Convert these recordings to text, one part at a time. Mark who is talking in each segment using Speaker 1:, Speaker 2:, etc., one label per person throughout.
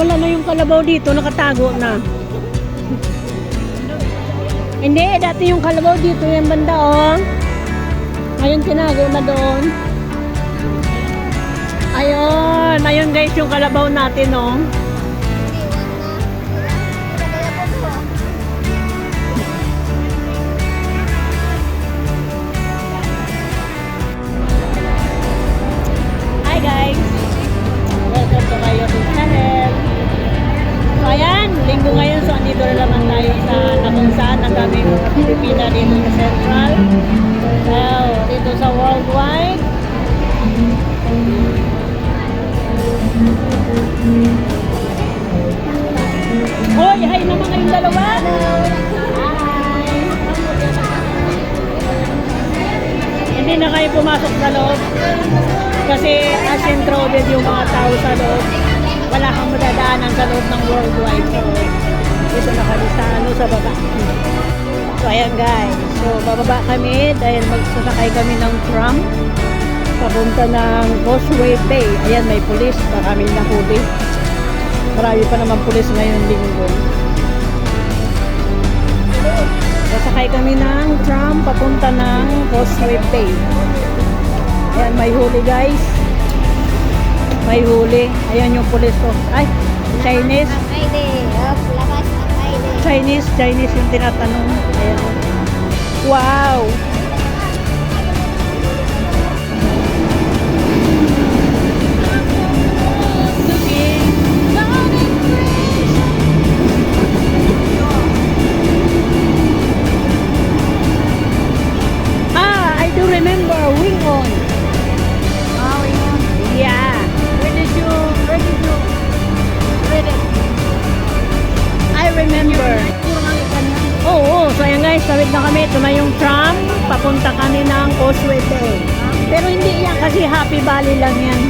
Speaker 1: wala na yung kalabaw dito, nakatago na. Hindi, dati yung kalabaw dito yung banda, oh. Ngayon tinago na doon. Ayun, ayun guys yung kalabaw natin, oh. Hi guys! Welcome to my YouTube channel. So ayan, linggo ngayon, so andito na naman tayo sa kung saan ang daming mga Pilipina dito sa Central. So, dito sa Worldwide. Hoy, hi naman kayong dalawa. Hi. Hindi na kayo pumasok sa loob kasi as intruded yung mga tao sa loob. Wala kang madadaanan sa loob ng Worldwide. So, dito na kami sa sa baba. So, ayan guys. So, bababa kami dahil magsasakay kami ng tram papunta ng Causeway Bay. Ayan, may pulis. Baka kami nahuli. Marami pa naman pulis ngayon linggo. Sasakay kami ng tram papunta ng Causeway Bay. Ayan, may huli guys. May huli. Ayan yung pulis ko. Ay, Chinese. Chinese yung tinatanong. Ayan. Wow! I do remember Wing On.
Speaker 2: Wing On.
Speaker 1: Yeah. Where did you read it? I remember. Oo, so ayan guys, tawid na kami. Ito na yung tram. Papunta kami ng Causeway Bay. Pero hindi yan kasi Happy Valley lang yan.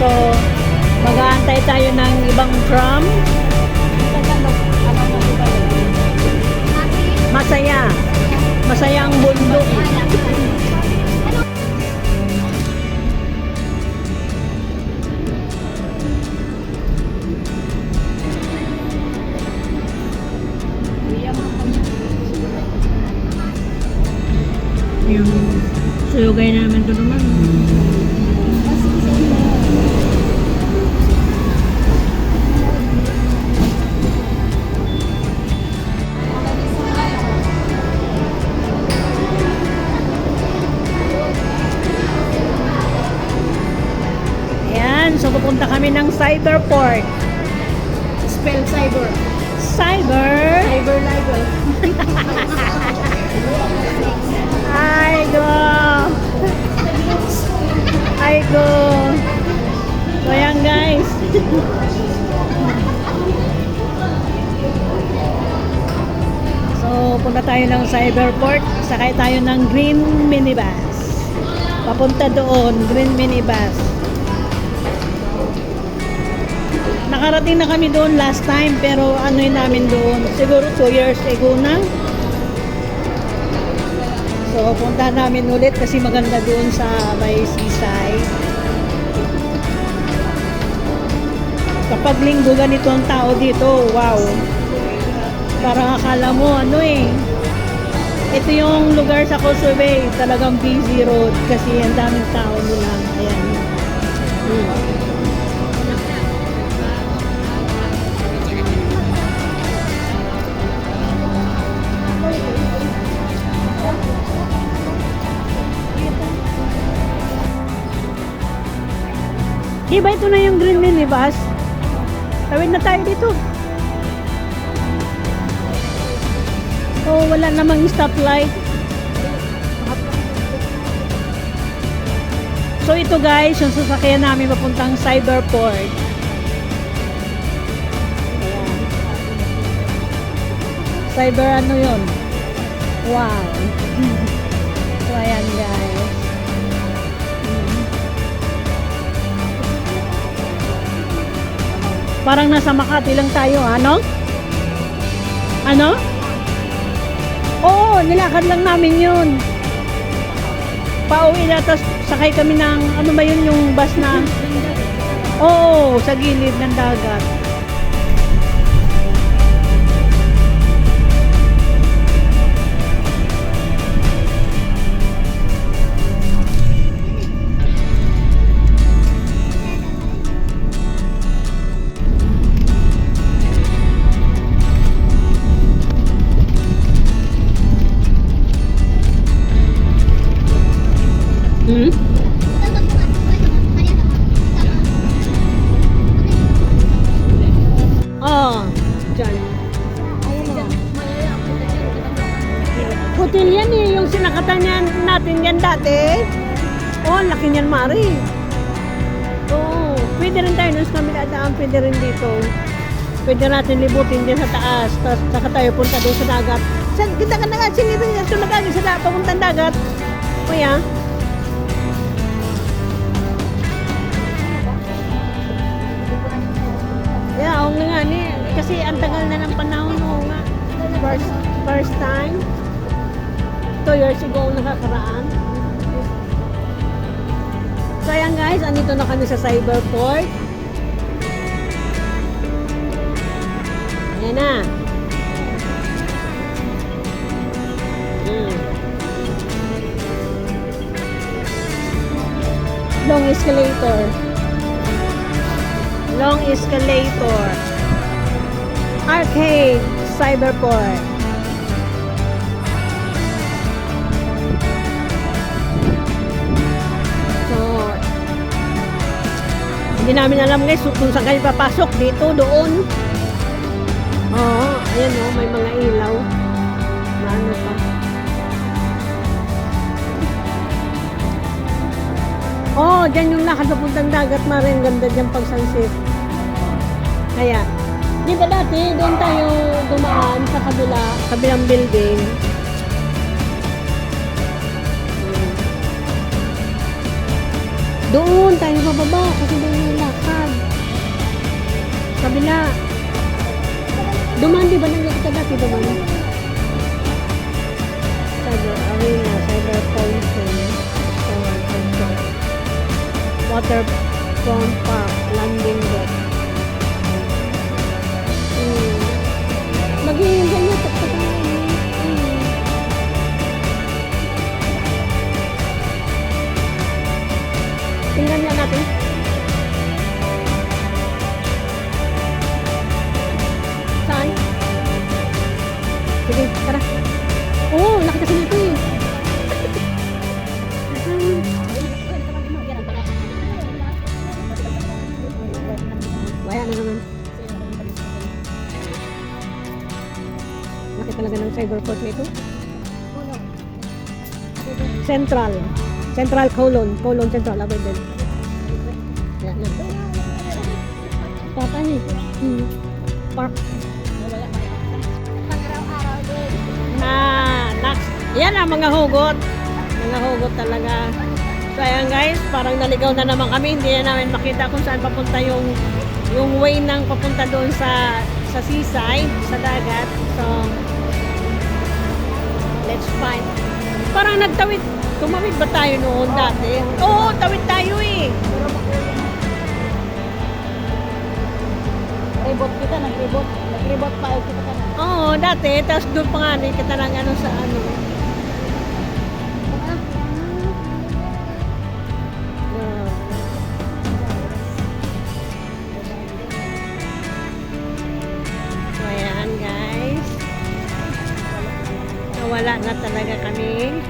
Speaker 1: So mag-aantay tayo ng ibang tram. Masaya. Masaya ang bundok. Yung suyugay na naman ito naman. Ayan, so pupunta kami ng Cyberport.
Speaker 2: Spell cyber.
Speaker 1: Cyber?
Speaker 2: Cyber.
Speaker 1: Ay, go! Ay, go! So, ayan guys. So, punta tayo ng Cyberport. Sakay tayo ng green minibus. Papunta doon, green minibus. Nakarating na kami doon last time, pero ano yun namin doon? Siguro 2 years ago na. So, punta namin ulit kasi maganda doon sa may seaside. Kapag linggo ganito ang tao dito, wow. Parang akala mo, ano eh. Ito yung lugar sa Causeway Bay, talagang busy road kasi ang daming tao nila. Ayan. Diba ito na yung green minibus? Tawid na tayo dito. Oh, wala namang stoplight. So ito guys, yung sasakyan namin papuntang Cyberport. Ayan. Cyber ano yun? Wow. So ayan guys. Parang nasa Makati lang tayo, ano? Ano? Oo, nilakad lang namin yun. Pauwi na, tapos sakay kami ng, ano ba yun yung bus na? Oo, sa gilid ng dagat. Hmm? Oh, dyan. Hotel yan eh, yung sinakatan yan, natin yan dati. Oh, ang laki niyan, Mari. Oo, pwede rin tayo nung sa kabila daan, pwede rin dito. Pwede natin libutin dyan sa taas, tapos saka tayo punta doon sa dagat. Kita ka na nga, sinirin niya sulagagin sa dagat, papuntang dagat. Kuya. Yeah, oo nga ni. Kasi ang tagal na ng panahon, oo nga. First time. 2 years ago nakakaraan. So ayan guys, andito na kami sa Cyberport. Ayan na. Long escalator. Long escalator. Arcade. Cyberport. So, hindi namin alam guys kung saan kayo papasok. Dito, doon. Oo, ayan o, may mga ilaw. Na ano pa. Oh, dyan yung lakad papuntang dagat, Mare. Ang ganda dyan pag sunset. Kaya, di ba dati, doon tayo dumaan sa kabilang building. Doon tayo bababa kasi doon yung lakad. Kabila. Duman, di ba nang kita dati duman? Cyber Arena, Cyber Fountain, Water Front Park, Landing Deck. Mag-iingan niya, taktak na yun. Tingnan niya natin. Saan? Sige, tara. Oo, laki kasi nito eh. Wala na naman. Laki talaga ng Cyberport nito. Central. Central Colon. Colon Central. Abay din. Yan na. Papa niya. Park. Yan ang mga hugot. Mga hugot talaga. So ayan guys, parang naligaw na naman kami. Hindi na namin makita kung saan papunta yung way ng papunta doon sa seaside, sa dagat. So let's find. Parang nagtawid. Tumawid ba tayo noon dati? Oo, tawid tayo eh.
Speaker 2: Ribot kita, nag-ribot. Nag-ribot pa kita ka na.
Speaker 1: Oo, dati. Tapos doon pa nga rin kita ng ano sa ano. So, ayan guys. Nawala na talaga kami.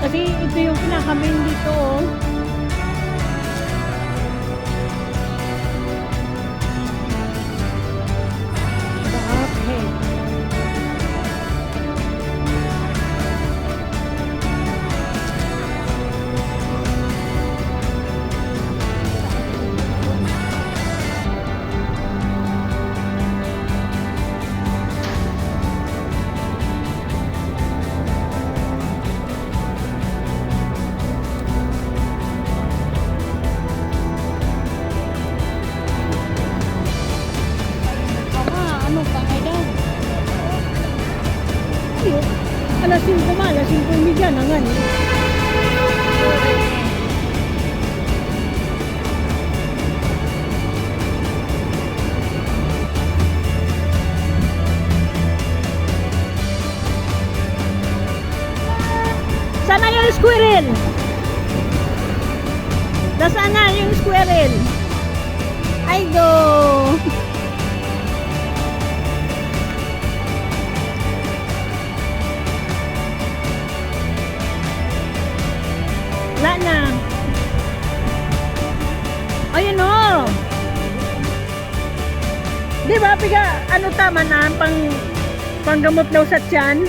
Speaker 1: Kasi ito yung pinaka-main dito oh. Alas 5 ba? Alas 5 media na nga. Squirrel! Nasaan na yung squirrel? Ay go! Wala na. Ayun o. Di ba, piga, ano tama na, panggamot daw sa tiyan?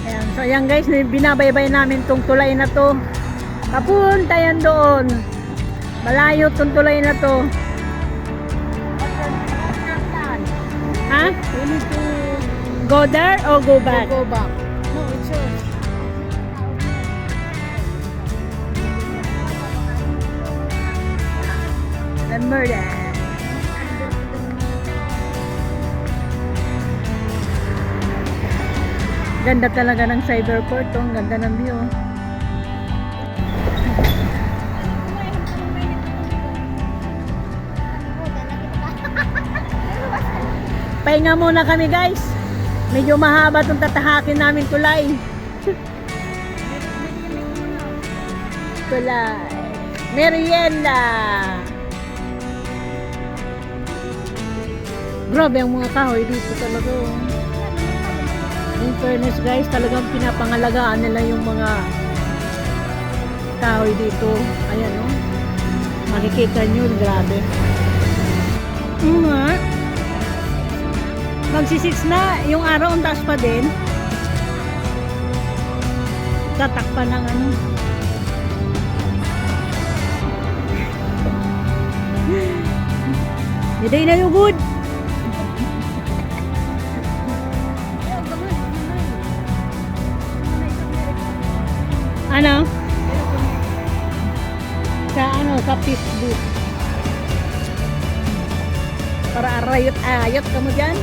Speaker 1: Ayan, so ayan guys, binabaybay namin tong tulay na to. Papunta yan doon. Malayo tong tulay na to. Ha?
Speaker 2: We need to
Speaker 1: Go there or go back?
Speaker 2: go back. No, it's yours.
Speaker 1: Remember that. Ganda talaga ng cyberport. Oh. Ang ganda ng view. Pahinga muna kami guys. Medyo mahaba itong tatahakin namin tulay. Tulay. Merienda. Grabe ang mga kahoy dito talaga. Oh. In fairness guys, talagang pinapangalagaan nila yung mga kahoy dito. Ayan o. Oh. Makikita nyo, grabe. Magsisix na, yung araw ang taas pa din. Tatakpan ng ano. Hindi na yung good. Ano? Sa Facebook. Para arayot-ayot ka mo dyan.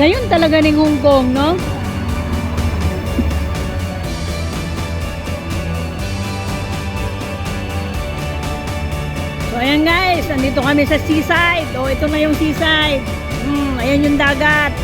Speaker 1: Gayon talaga ni Hong Kong, no? So ayan guys, nandito kami sa seaside. Oh, ito na yung seaside. Ayan yung dagat.